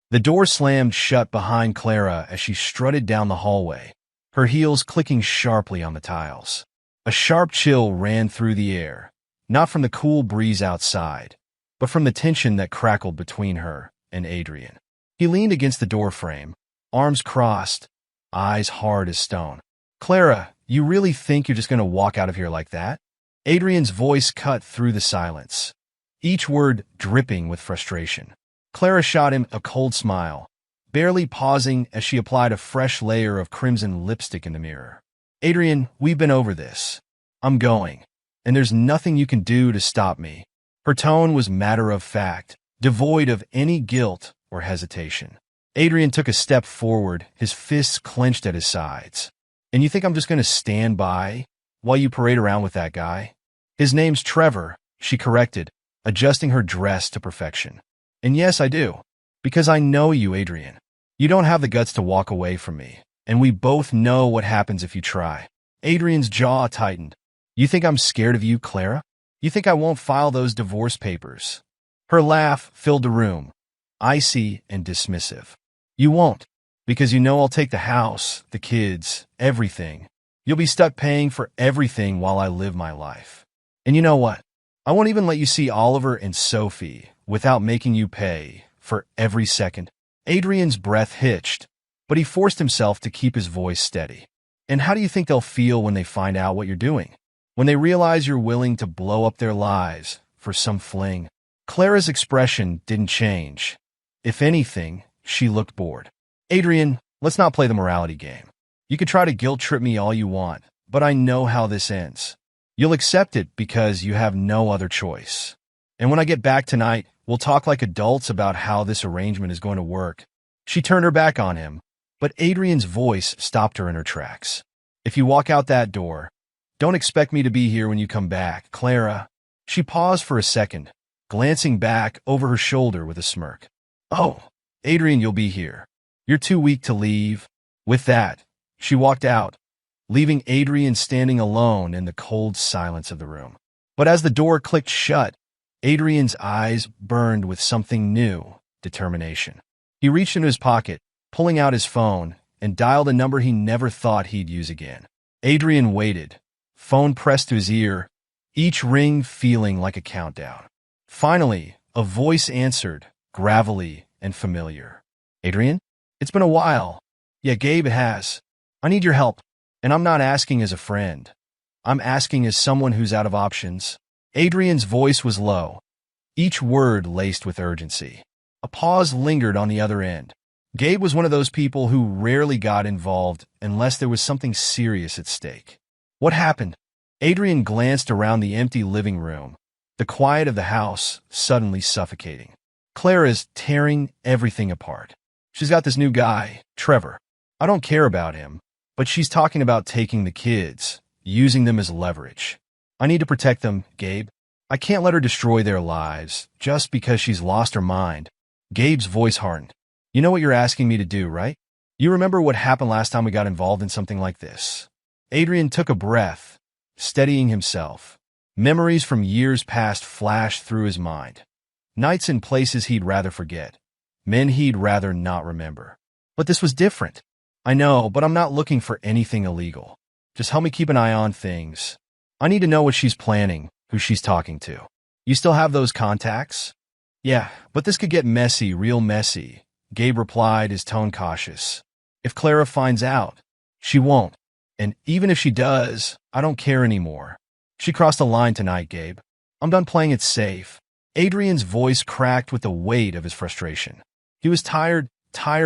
The door slammed shut behind Clara as she strutted down the hallway, her heels clicking sharply on the tiles. A sharp chill ran through the air, not from the cool breeze outside, but from the tension that crackled between her and Adrien. He leaned against the doorframe, arms crossed, eyes hard as stone. "Clara, you really think you're just going to walk out of here like that?" Adrien's voice cut through the silence, each word dripping with frustration. Clara shot him a cold smile, barely pausing as she applied a fresh layer of crimson lipstick in the mirror. "Adrien, we've been over this. I'm going, and there's nothing you can do to stop me." Her tone was matter-of-fact, devoid of any guilt or hesitation. Adrien took a step forward, his fists clenched at his sides. "And you think I'm just going to stand by while you parade around with that guy?" "His name's Trevor," she corrected, adjusting her dress to perfection. "And yes, I do. Because I know you, Adrien. You don't have the guts to walk away from me, and we both know what happens if you try." Adrien's jaw tightened. "You think I'm scared of you, Clara? You think I won't file those divorce papers?" Her laugh filled the room, icy and dismissive. "You won't, because you know I'll take the house, the kids, everything. You'll be stuck paying for everything while I live my life. And you know what? I won't even let you see Oliver and Sophie without making you pay for every second." Adrien's breath hitched, but he forced himself to keep his voice steady. "And how do you think they'll feel when they find out what you're doing? When they realize you're willing to blow up their lives for some fling?" Clara's expression didn't change. If anything, she looked bored. "Adrien, let's not play the morality game. You could try to guilt-trip me all you want, but I know how this ends. You'll accept it because you have no other choice. And when I get back tonight, we'll talk like adults about how this arrangement is going to work." She turned her back on him, but Adrien's voice stopped her in her tracks. "If you walk out that door, don't expect me to be here when you come back, Clara." She paused for a second, glancing back over her shoulder with a smirk. "Oh, Adrien, you'll be here. You're too weak to leave." With that, she walked out, leaving Adrien standing alone in the cold silence of the room. But as the door clicked shut, Adrien's eyes burned with something new, determination. He reached into his pocket, pulling out his phone, and dialed a number he never thought he'd use again. Adrien waited, phone pressed to his ear, each ring feeling like a countdown. Finally, a voice answered, gravelly and familiar. "Adrien? It's been a while." "Yeah, Gabe has. I need your help. And I'm not asking as a friend. I'm asking as someone who's out of options." Adrien's voice was low, each word laced with urgency. A pause lingered on the other end. Gabe was one of those people who rarely got involved unless there was something serious at stake. "What happened?" Adrien glanced around the empty living room, the quiet of the house suddenly suffocating. "Clara's tearing everything apart. She's got this new guy, Trevor. I don't care about him, but she's talking about taking the kids, using them as leverage. I need to protect them, Gabe. I can't let her destroy their lives just because she's lost her mind." Gabe's voice hardened. "You know what you're asking me to do, right? You remember what happened last time we got involved in something like this?" Adrien took a breath, steadying himself. Memories from years past flashed through his mind. Nights and places he'd rather forget. Men he'd rather not remember. "But this was different." "I know, but I'm not looking for anything illegal. Just help me keep an eye on things. I need to know what she's planning, who she's talking to." "You still have those contacts?" "Yeah, but this could get messy, real messy," Gabe replied, his tone cautious. "If Clara finds out, she won't. And even if she does, I don't care anymore. She crossed a line tonight, Gabe. I'm done playing it safe." Adrien's voice cracked with the weight of his frustration. He was tired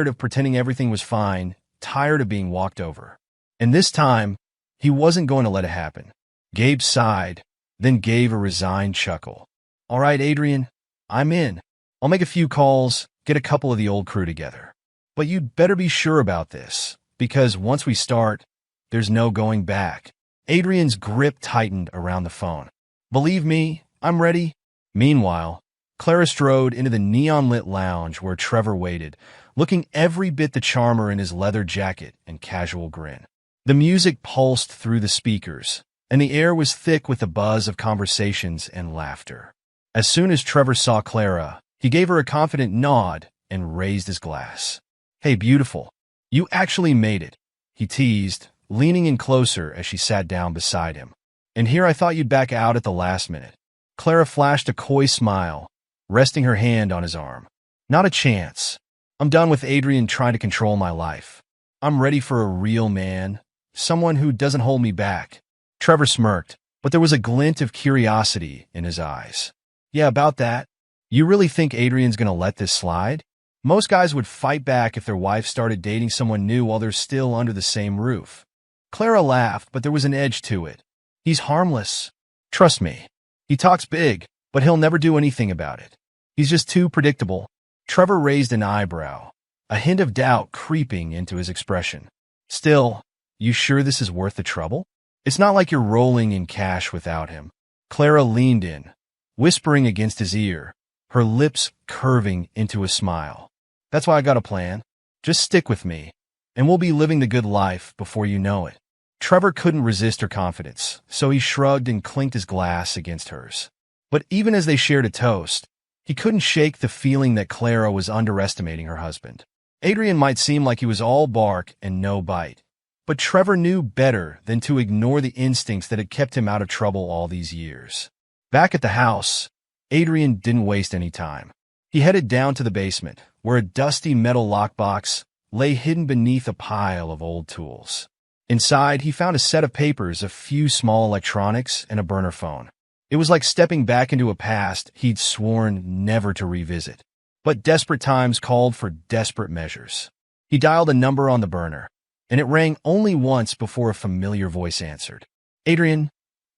of pretending everything was fine, tired of being walked over. And this time, he wasn't going to let it happen. Gabe sighed, then gave a resigned chuckle. "All right, Adrien, I'm in. I'll make a few calls, get a couple of the old crew together. But you'd better be sure about this, because once we start, there's no going back." Adrien's grip tightened around the phone. "Believe me, I'm ready." Meanwhile, Clara strode into the neon-lit lounge where Trevor waited, looking every bit the charmer in his leather jacket and casual grin. The music pulsed through the speakers, and the air was thick with the buzz of conversations and laughter. As soon as Trevor saw Clara, he gave her a confident nod and raised his glass. "Hey, beautiful. You actually made it," he teased, leaning in closer as she sat down beside him. "And here I thought you'd back out at the last minute." Clara flashed a coy smile, resting her hand on his arm. "Not a chance. I'm done with Adrien trying to control my life. I'm ready for a real man, someone who doesn't hold me back." Trevor smirked, but there was a glint of curiosity in his eyes. "Yeah, about that. You really think Adrien's gonna let this slide? Most guys would fight back if their wife started dating someone new while they're still under the same roof." Clara laughed, but there was an edge to it. "He's harmless. Trust me. He talks big, but he'll never do anything about it. He's just too predictable." Trevor raised an eyebrow, a hint of doubt creeping into his expression. "Still, you sure this is worth the trouble? It's not like you're rolling in cash without him." Clara leaned in, whispering against his ear, her lips curving into a smile. "That's why I got a plan. Just stick with me, and we'll be living the good life before you know it." Trevor couldn't resist her confidence, so he shrugged and clinked his glass against hers. But even as they shared a toast, he couldn't shake the feeling that Clara was underestimating her husband. Adrien might seem like he was all bark and no bite, but Trevor knew better than to ignore the instincts that had kept him out of trouble all these years. Back at the house, Adrien didn't waste any time. He headed down to the basement, where a dusty metal lockbox lay hidden beneath a pile of old tools. Inside, he found a set of papers, a few small electronics, and a burner phone. It was like stepping back into a past he'd sworn never to revisit. But desperate times called for desperate measures. He dialed a number on the burner, and it rang only once before a familiar voice answered. "Adrien,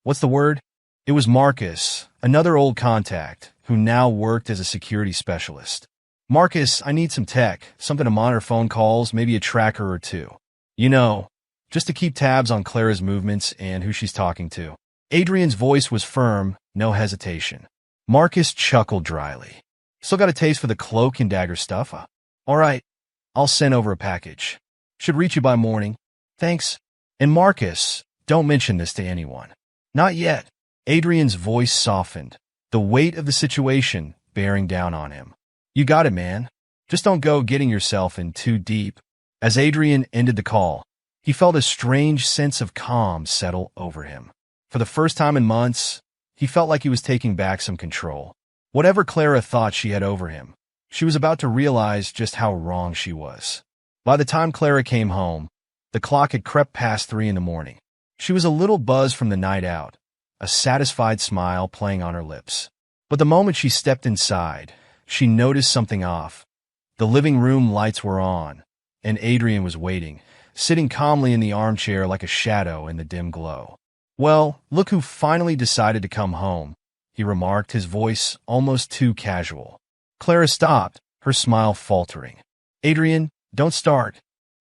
what's the word?" It was Marcus, another old contact, who now worked as a security specialist. "Marcus, I need some tech, something to monitor phone calls, maybe a tracker or two. You know, just to keep tabs on Clara's movements and who she's talking to." Adrien's voice was firm, no hesitation. Marcus chuckled dryly. "Still got a taste for the cloak and dagger stuff, huh? All right, I'll send over a package. Should reach you by morning. Thanks. And Marcus, don't mention this to anyone." "Not yet." Adrien's voice softened, the weight of the situation bearing down on him. "You got it, man. Just don't go getting yourself in too deep." As Adrien ended the call, he felt a strange sense of calm settle over him. For the first time in months, he felt like he was taking back some control. Whatever Clara thought she had over him, she was about to realize just how wrong she was. By the time Clara came home, the clock had crept past 3 in the morning. She was a little buzzed from the night out, a satisfied smile playing on her lips. But the moment she stepped inside, she noticed something off. The living room lights were on, and Adrien was waiting, sitting calmly in the armchair like a shadow in the dim glow. "Well, look who finally decided to come home," he remarked, his voice almost too casual. Clara stopped, her smile faltering. "Adrien, don't start."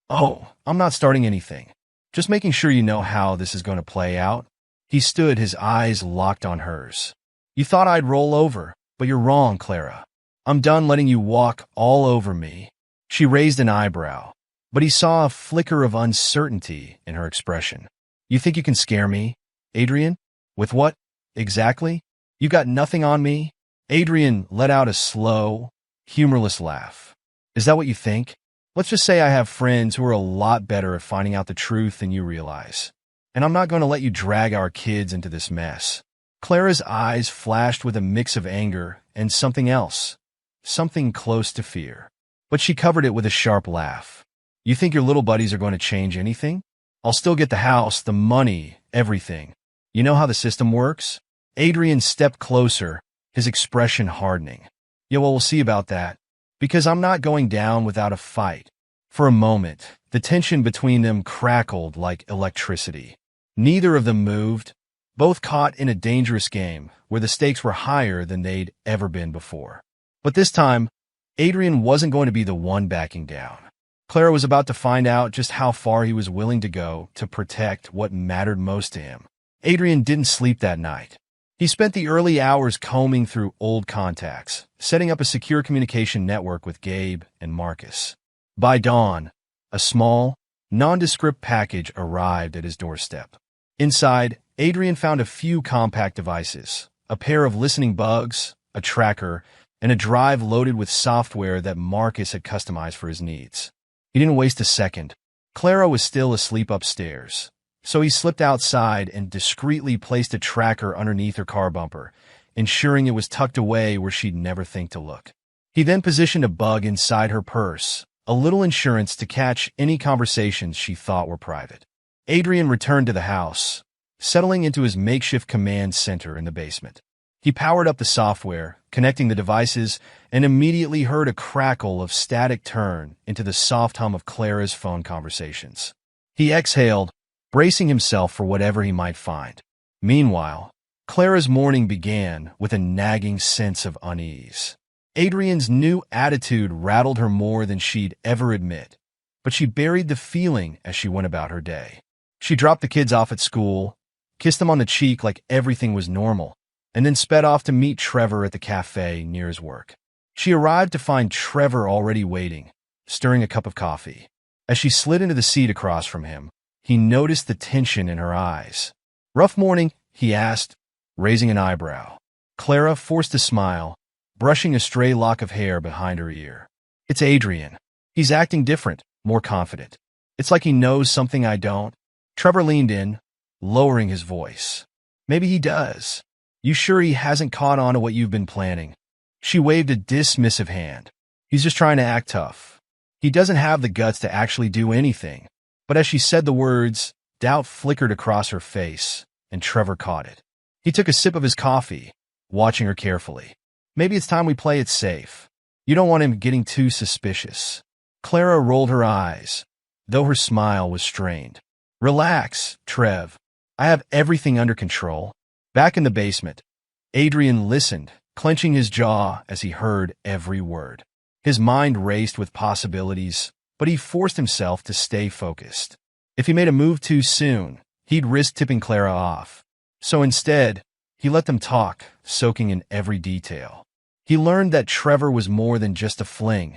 "Oh, I'm not starting anything. Just making sure you know how this is going to play out." He stood, his eyes locked on hers. "You thought I'd roll over, but you're wrong, Clara. I'm done letting you walk all over me." She raised an eyebrow, but he saw a flicker of uncertainty in her expression. "You think you can scare me, Adrien? With what, exactly? You got nothing on me?" Adrien let out a slow, humorless laugh. "Is that what you think? Let's just say I have friends who are a lot better at finding out the truth than you realize. And I'm not going to let you drag our kids into this mess." Clara's eyes flashed with a mix of anger and something else, something close to fear. But she covered it with a sharp laugh. "You think your little buddies are going to change anything? I'll still get the house, the money, everything. You know how the system works?" Adrien stepped closer, his expression hardening. "Yeah, well, we'll see about that. Because I'm not going down without a fight." For a moment, the tension between them crackled like electricity. Neither of them moved, both caught in a dangerous game where the stakes were higher than they'd ever been before. But this time, Adrien wasn't going to be the one backing down. Clara was about to find out just how far he was willing to go to protect what mattered most to him. Adrien didn't sleep that night. He spent the early hours combing through old contacts, setting up a secure communication network with Gabe and Marcus. By dawn, a small, nondescript package arrived at his doorstep. Inside, Adrien found a few compact devices, a pair of listening bugs, a tracker, and a drive loaded with software that Marcus had customized for his needs. He didn't waste a second. Clara was still asleep upstairs, so he slipped outside and discreetly placed a tracker underneath her car bumper, ensuring it was tucked away where she'd never think to look. He then positioned a bug inside her purse, a little insurance to catch any conversations she thought were private. Adrien returned to the house, settling into his makeshift command center in the basement. He powered up the software, connecting the devices, and immediately heard a crackle of static turn into the soft hum of Clara's phone conversations. He exhaled, bracing himself for whatever he might find. Meanwhile, Clara's morning began with a nagging sense of unease. Adrien's new attitude rattled her more than she'd ever admit, but she buried the feeling as she went about her day. She dropped the kids off at school, kissed them on the cheek like everything was normal, and then sped off to meet Trevor at the cafe near his work. She arrived to find Trevor already waiting, stirring a cup of coffee. As she slid into the seat across from him, he noticed the tension in her eyes. "Rough morning?" he asked, raising an eyebrow. Clara forced a smile, brushing a stray lock of hair behind her ear. "It's Adrien. He's acting different, more confident. It's like he knows something I don't." Trevor leaned in, lowering his voice. "Maybe he does. You sure he hasn't caught on to what you've been planning?" She waved a dismissive hand. "He's just trying to act tough. He doesn't have the guts to actually do anything." But as she said the words, doubt flickered across her face, and Trevor caught it. He took a sip of his coffee, watching her carefully. "Maybe it's time we play it safe. You don't want him getting too suspicious." Clara rolled her eyes, though her smile was strained. "Relax, Trev. I have everything under control." Back in the basement, Adrien listened, clenching his jaw as he heard every word. His mind raced with possibilities, but he forced himself to stay focused. If he made a move too soon, he'd risk tipping Clara off. So instead, he let them talk, soaking in every detail. He learned that Trevor was more than just a fling.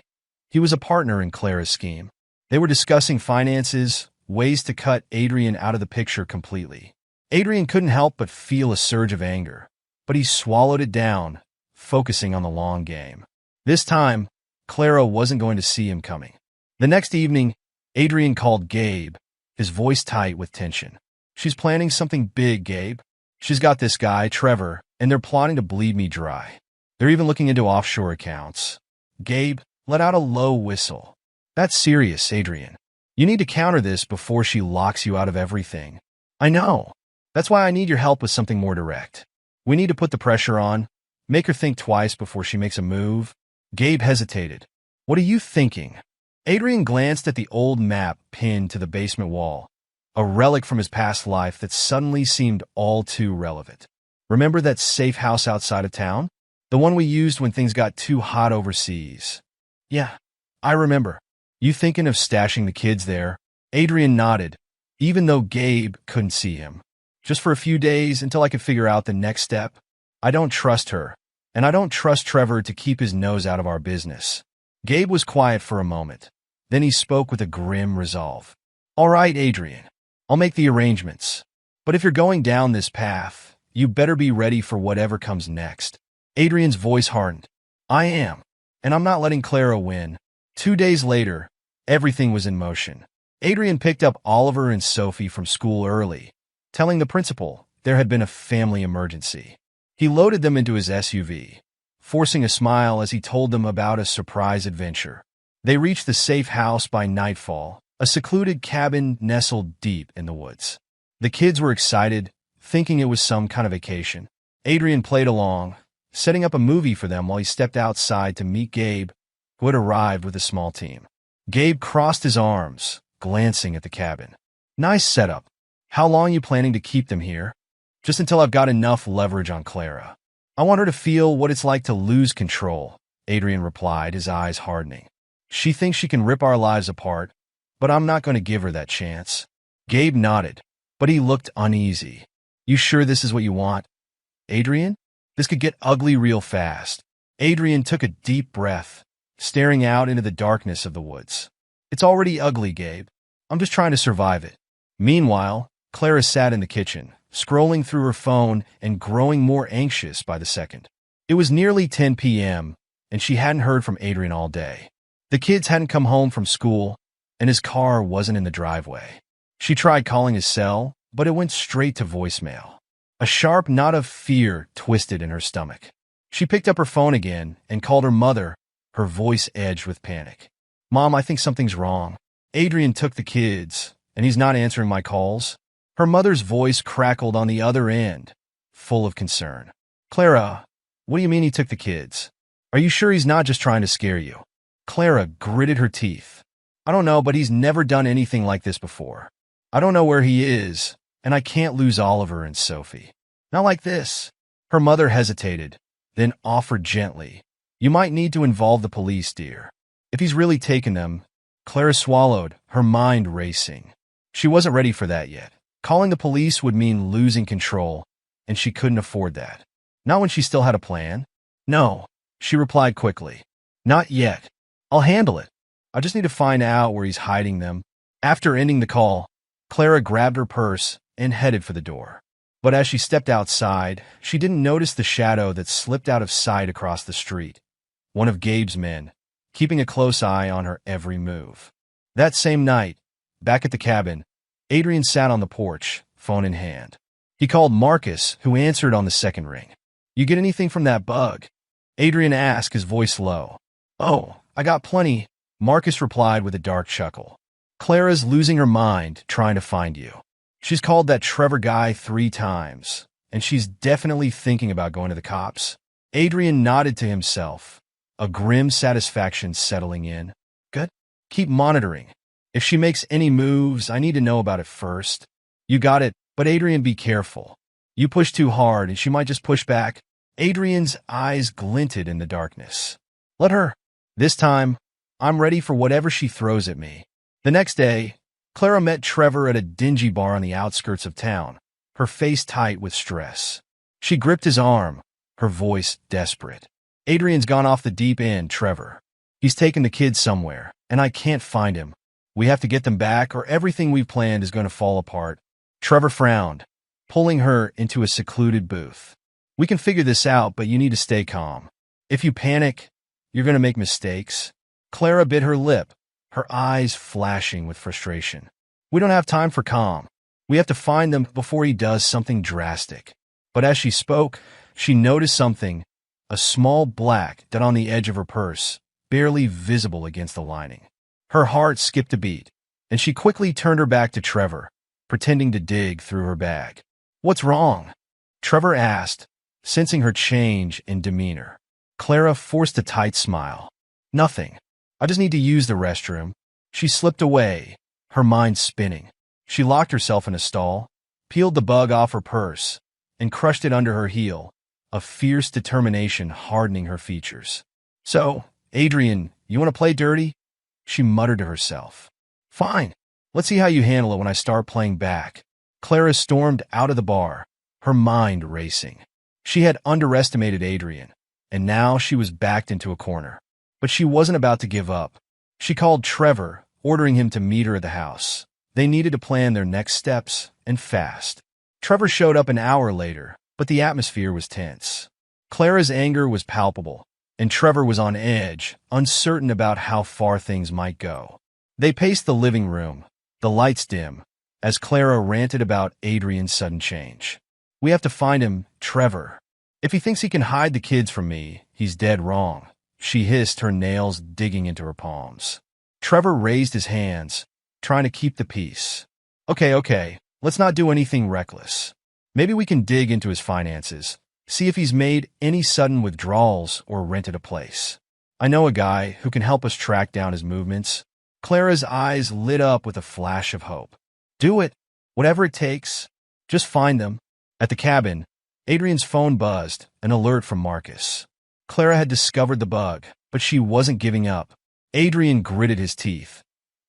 He was a partner in Clara's scheme. They were discussing finances, ways to cut Adrien out of the picture completely. Adrien couldn't help but feel a surge of anger, but he swallowed it down, focusing on the long game. This time, Clara wasn't going to see him coming. The next evening, Adrien called Gabe, his voice tight with tension. "She's planning something big, Gabe. She's got this guy, Trevor, and they're plotting to bleed me dry. They're even looking into offshore accounts." Gabe let out a low whistle. "That's serious, Adrien. You need to counter this before she locks you out of everything." "I know. That's why I need your help with something more direct. We need to put the pressure on, make her think twice before she makes a move." Gabe hesitated. "What are you thinking?" Adrien glanced at the old map pinned to the basement wall, a relic from his past life that suddenly seemed all too relevant. "Remember that safe house outside of town? The one we used when things got too hot overseas." "Yeah, I remember. You thinking of stashing the kids there?" Adrien nodded, even though Gabe couldn't see him. "Just for a few days until I could figure out the next step. I don't trust her, and I don't trust Trevor to keep his nose out of our business." Gabe was quiet for a moment. Then he spoke with a grim resolve. "All right, Adrien. I'll make the arrangements. But if you're going down this path, you better be ready for whatever comes next." Adrien's voice hardened. "I am, and I'm not letting Clara win." 2 days later, everything was in motion. Adrien picked up Oliver and Sophie from school early, telling the principal there had been a family emergency. He loaded them into his SUV, forcing a smile as he told them about a surprise adventure. They reached the safe house by nightfall, a secluded cabin nestled deep in the woods. The kids were excited, thinking it was some kind of vacation. Adrien played along, setting up a movie for them while he stepped outside to meet Gabe, who had arrived with a small team. Gabe crossed his arms, glancing at the cabin. "Nice setup. How long are you planning to keep them here?" "Just until I've got enough leverage on Clara. I want her to feel what it's like to lose control," Adrien replied, his eyes hardening. "She thinks she can rip our lives apart, but I'm not going to give her that chance." Gabe nodded, but he looked uneasy. "You sure this is what you want, Adrien? This could get ugly real fast." Adrien took a deep breath, staring out into the darkness of the woods. "It's already ugly, Gabe. I'm just trying to survive it." Meanwhile, Clara sat in the kitchen, scrolling through her phone and growing more anxious by the second. It was nearly 10 p.m., and she hadn't heard from Adrien all day. The kids hadn't come home from school, and his car wasn't in the driveway. She tried calling his cell, but it went straight to voicemail. A sharp knot of fear twisted in her stomach. She picked up her phone again and called her mother, her voice edged with panic. "Mom, I think something's wrong. Adrien took the kids, and he's not answering my calls." Her mother's voice crackled on the other end, full of concern. "Clara, what do you mean he took the kids? Are you sure he's not just trying to scare you?" Clara gritted her teeth. "I don't know, but he's never done anything like this before. I don't know where he is, and I can't lose Oliver and Sophie. Not like this." Her mother hesitated, then offered gently, "You might need to involve the police, dear. If he's really taken them." Clara swallowed, her mind racing. She wasn't ready for that yet. Calling the police would mean losing control, and she couldn't afford that. Not when she still had a plan. "No," she replied quickly. "Not yet. I'll handle it. I just need to find out where he's hiding them." After ending the call, Clara grabbed her purse and headed for the door. But as she stepped outside, she didn't notice the shadow that slipped out of sight across the street. One of Gabe's men, keeping a close eye on her every move. That same night, back at the cabin, Adrien sat on the porch, phone in hand. He called Marcus, who answered on the second ring. "You get anything from that bug?" Adrien asked, his voice low. "Oh, I got plenty," Marcus replied with a dark chuckle. "Clara's losing her mind trying to find you. She's called that Trevor guy 3 times, and she's definitely thinking about going to the cops." Adrien nodded to himself, a grim satisfaction settling in. "Good. Keep monitoring. If she makes any moves, I need to know about it first." "You got it, but Adrien, be careful. You push too hard and she might just push back." Adrien's eyes glinted in the darkness. "Let her. This time, I'm ready for whatever she throws at me." The next day, Clara met Trevor at a dingy bar on the outskirts of town, her face tight with stress. She gripped his arm, her voice desperate. "Adrien's gone off the deep end, Trevor. He's taken the kids somewhere, and I can't find him. We have to get them back or everything we've planned is going to fall apart." Trevor frowned, pulling her into a secluded booth. "We can figure this out, but you need to stay calm. If you panic, you're going to make mistakes." Clara bit her lip, her eyes flashing with frustration. "We don't have time for calm. We have to find them before he does something drastic." But as she spoke, she noticed something, a small black dot on the edge of her purse, barely visible against the lining. Her heart skipped a beat, and she quickly turned her back to Trevor, pretending to dig through her bag. "What's wrong?" Trevor asked, sensing her change in demeanor. Clara forced a tight smile. "Nothing. I just need to use the restroom." She slipped away, her mind spinning. She locked herself in a stall, peeled the bug off her purse, and crushed it under her heel, a fierce determination hardening her features. "So, Adrien, you want to play dirty?" she muttered to herself. "Fine. Let's see how you handle it when I start playing back." Clara stormed out of the bar, her mind racing. She had underestimated Adrien, and now she was backed into a corner. But she wasn't about to give up. She called Trevor, ordering him to meet her at the house. They needed to plan their next steps, and fast. Trevor showed up an hour later, but the atmosphere was tense. Clara's anger was palpable, and Trevor was on edge, uncertain about how far things might go. They paced the living room, the lights dim, as Clara ranted about Adrien's sudden change. "We have to find him, Trevor. If he thinks he can hide the kids from me, he's dead wrong," she hissed, her nails digging into her palms. Trevor raised his hands, trying to keep the peace. Okay, let's not do anything reckless. Maybe we can dig into his finances, see if he's made any sudden withdrawals or rented a place. I know a guy who can help us track down his movements." Clara's eyes lit up with a flash of hope. "Do it. Whatever it takes. Just find them." At the cabin, Adrien's phone buzzed, an alert from Marcus. Clara had discovered the bug, but she wasn't giving up. Adrien gritted his teeth,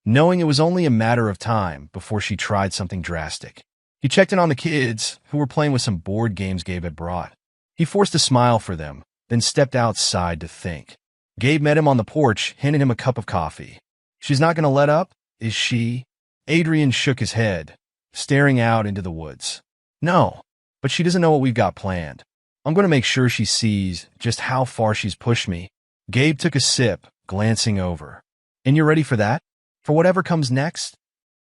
knowing it was only a matter of time before she tried something drastic. He checked in on the kids, who were playing with some board games Gabe had brought. He forced a smile for them, then stepped outside to think. Gabe met him on the porch, handed him a cup of coffee. "She's not going to let up, is she?" Adrien shook his head, staring out into the woods. "No, but she doesn't know what we've got planned. I'm going to make sure she sees just how far she's pushed me." Gabe took a sip, glancing over. And you're ready for that? For whatever comes next?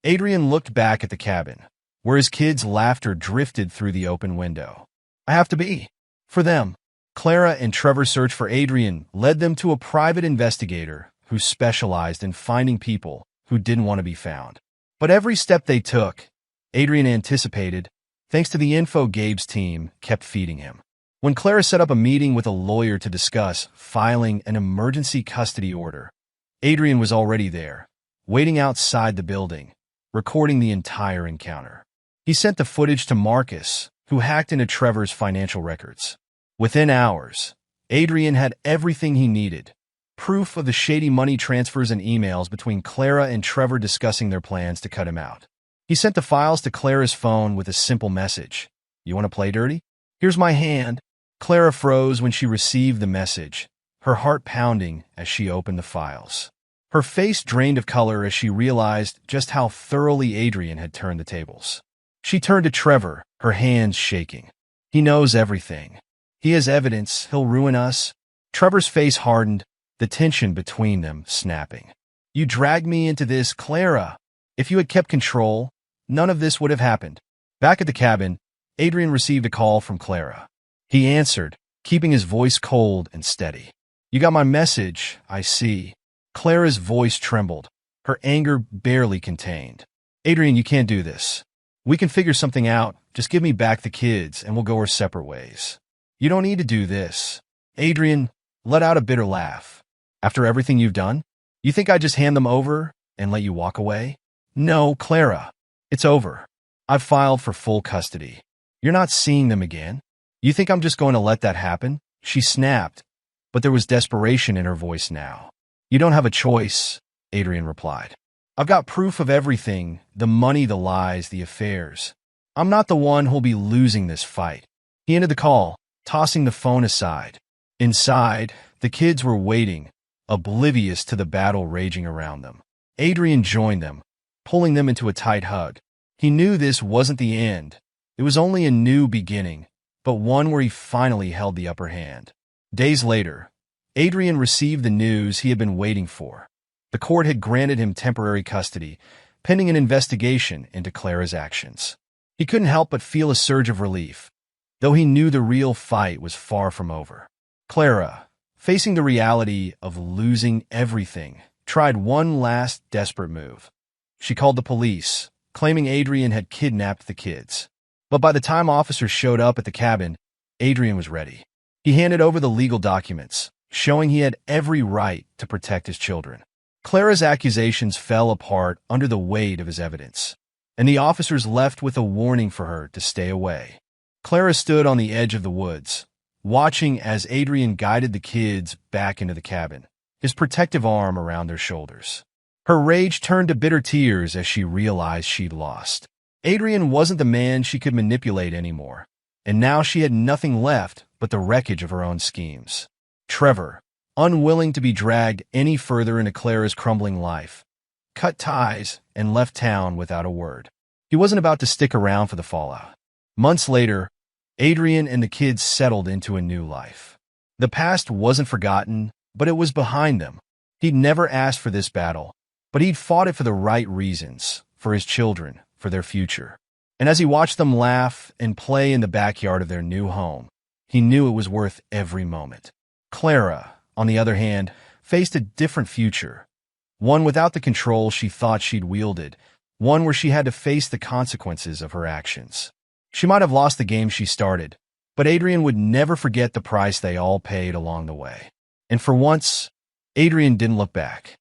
Adrien looked back at the cabin, where his kids' laughter drifted through the open window. I have to be. For them. Clara and Trevor's search for Adrien led them to a private investigator who specialized in finding people who didn't want to be found. But every step they took, Adrien anticipated, thanks to the info Gabe's team kept feeding him. When Clara set up a meeting with a lawyer to discuss filing an emergency custody order, Adrien was already there, waiting outside the building, recording the entire encounter. He sent the footage to Marcus, who hacked into Trevor's financial records. Within hours, Adrien had everything he needed, proof of the shady money transfers and emails between Clara and Trevor discussing their plans to cut him out. He sent the files to Clara's phone with a simple message. You want to play dirty? Here's my hand. Clara froze when she received the message, her heart pounding as she opened the files. Her face drained of color as she realized just how thoroughly Adrien had turned the tables. She turned to Trevor, her hands shaking. He knows everything. He has evidence. He'll ruin us. Trevor's face hardened, the tension between them snapping. You dragged me into this, Clara. If you had kept control, none of this would have happened. Back at the cabin, Adrien received a call from Clara. He answered, keeping his voice cold and steady. You got my message, I see. Clara's voice trembled, her anger barely contained. Adrien, you can't do this. We can figure something out. Just give me back the kids and we'll go our separate ways. You don't need to do this. Adrien let out a bitter laugh. After everything you've done, you think I'd just hand them over and let you walk away? No, Clara. It's over. I've filed for full custody. You're not seeing them again. You think I'm just going to let that happen? She snapped, but there was desperation in her voice now. You don't have a choice, Adrien replied. I've got proof of everything, the money, the lies, the affairs. I'm not the one who'll be losing this fight. He ended the call, tossing the phone aside. Inside, the kids were waiting, oblivious to the battle raging around them. Adrien joined them, pulling them into a tight hug. He knew this wasn't the end. It was only a new beginning, but one where he finally held the upper hand. Days later, Adrien received the news he had been waiting for. The court had granted him temporary custody, pending an investigation into Clara's actions. He couldn't help but feel a surge of relief, though he knew the real fight was far from over. Clara, facing the reality of losing everything, tried one last desperate move. She called the police, claiming Adrien had kidnapped the kids. But by the time officers showed up at the cabin, Adrien was ready. He handed over the legal documents, showing he had every right to protect his children. Clara's accusations fell apart under the weight of his evidence, and the officers left with a warning for her to stay away. Clara stood on the edge of the woods, watching as Adrien guided the kids back into the cabin, his protective arm around their shoulders. Her rage turned to bitter tears as she realized she'd lost. Adrien wasn't the man she could manipulate anymore, and now she had nothing left but the wreckage of her own schemes. Trevor, unwilling to be dragged any further into Clara's crumbling life, cut ties and left town without a word. He wasn't about to stick around for the fallout. Months later, Adrien and the kids settled into a new life. The past wasn't forgotten, but it was behind them. He'd never asked for this battle, but he'd fought it for the right reasons, for his children, for their future. And as he watched them laugh and play in the backyard of their new home, he knew it was worth every moment. Clara, on the other hand, faced a different future, one without the control she thought she'd wielded, one where she had to face the consequences of her actions. She might have lost the game she started, but Adrien would never forget the price they all paid along the way. And for once, Adrien didn't look back.